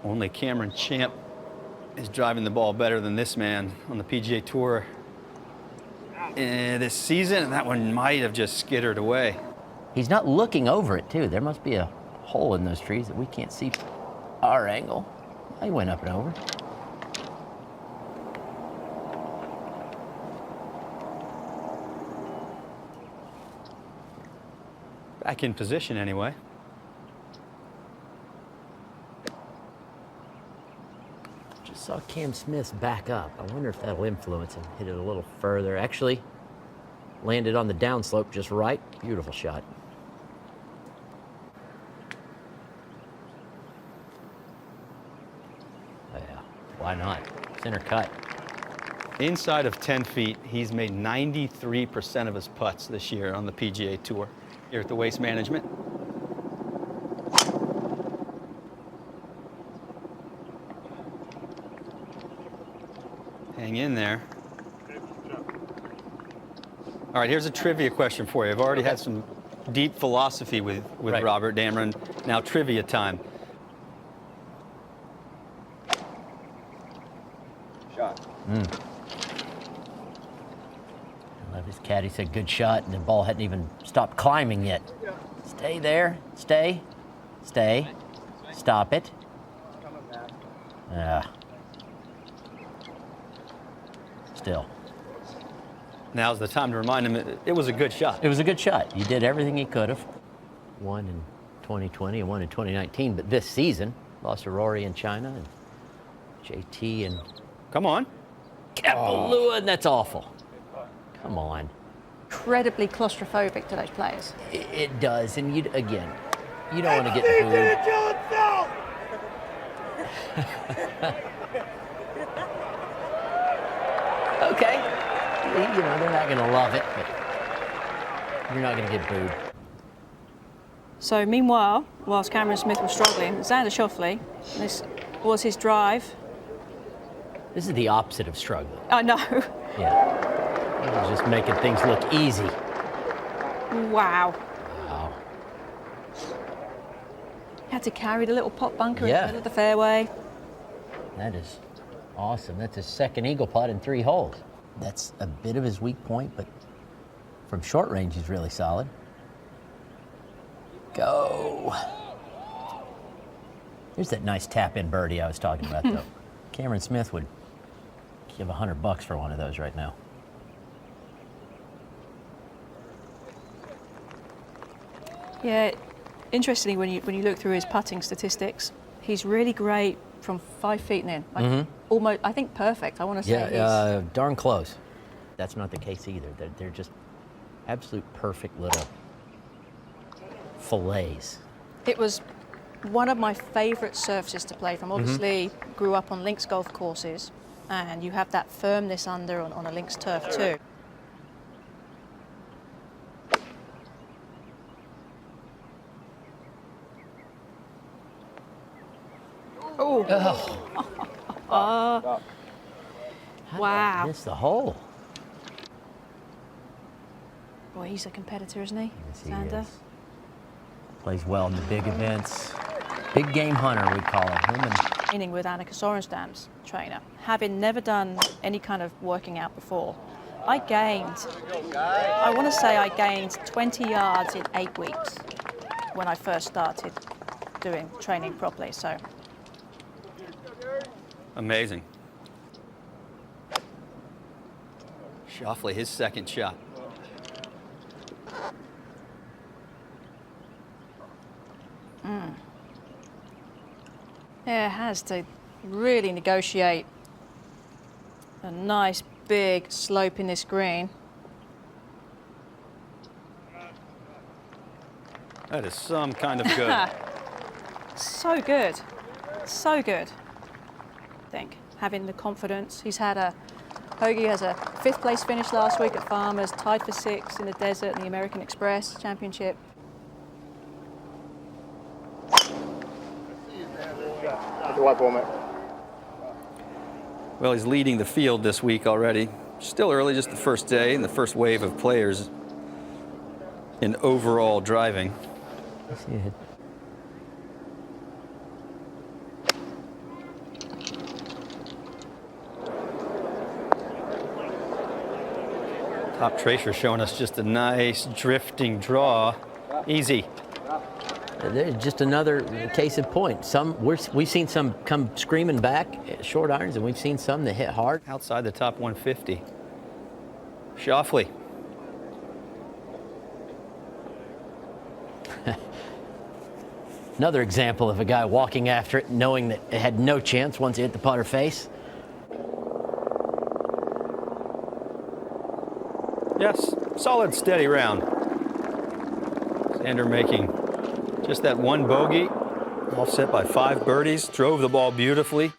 Only Cameron Champ is driving the ball better than this man on the PGA Tour this season, and that one might have just skittered away. He's not looking over it, too. There must be a hole in those trees that we can't see our angle. He went up and over. Back in position anyway. Just saw Cam Smith's back up. I wonder if that'll influence him. Hit it a little further. Actually, landed on the downslope just right. Beautiful shot. Oh, yeah, why not? Center cut. Inside of 10 feet, he's made 93% of his putts this year on the PGA Tour here at the Waste Management. Hang in there. All right, here's a trivia question for you. I've already had some deep philosophy with Right. Robert Dameron. Now trivia time. Shot. I love his caddy said good shot, and the ball hadn't even stopped climbing yet. Stay there. Stay. Stay. Stop it. Still. Now's the time to remind him it was a good shot. It was a good shot. He did everything he could have. One in 2020 and one in 2019, but this season, lost to Rory in China and JT and Come on. Kapalua, and that's awful. Come on. Incredibly claustrophobic to those players. It does, and you don't want to get booed. Okay. They're not going to love it, but you're not going to get booed. So meanwhile, whilst Cameron Smith was struggling, Xander Schauffele, this was his drive. This is the opposite of struggling. I know. Yeah. He's just making things look easy. Wow. Wow. Had to carry the little pot bunker in Yeah. the middle of the fairway. That is awesome. That's his second eagle putt in 3 holes. That's a bit of his weak point, but from short range, he's really solid. Go. Here's that nice tap-in birdie I was talking about, though. Cameron Smith would give $100 for one of those right now. Yeah, interestingly, when you look through his putting statistics, he's really great from 5 feet and in. Like almost, I think perfect. I want to say Yeah, darn close. That's not the case either. They're just absolute perfect little fillets. it was one of my favourite surfaces to play from. Obviously, grew up on links golf courses, and you have that firmness under on a links turf too. Oh. Wow. Missed the hole. Boy, he's a competitor, isn't he? Yes, he Xander. is. Plays well in the big events. Big game hunter, we call him. Training with Annika Sorenstam's trainer, having never done any kind of working out before, I want to say I gained 20 yards in 8 weeks when I first started doing training properly. So Amazing. Schauffele, his second shot. yeah, has to really negotiate a nice big slope in this green. That is some kind of good. So good, so good. I think having the confidence. He's had Hoagie has a 5th place finish last week at Farmers, tied for 6th in the Desert in the American Express Championship. White ball, mate. Well, he's leading the field this week already. Still early, just the first day and the first wave of players in overall driving. Top tracer showing us just a nice drifting draw. Easy. There's just another case in point. We've seen some come screaming back at short irons, and we've seen some that hit hard. Outside the top 150. Schauffele. Another example of a guy walking after it, knowing that it had no chance once it hit the putter face. Yes, solid, steady round. Xander making just that one bogey, offset by 5 birdies, drove the ball beautifully.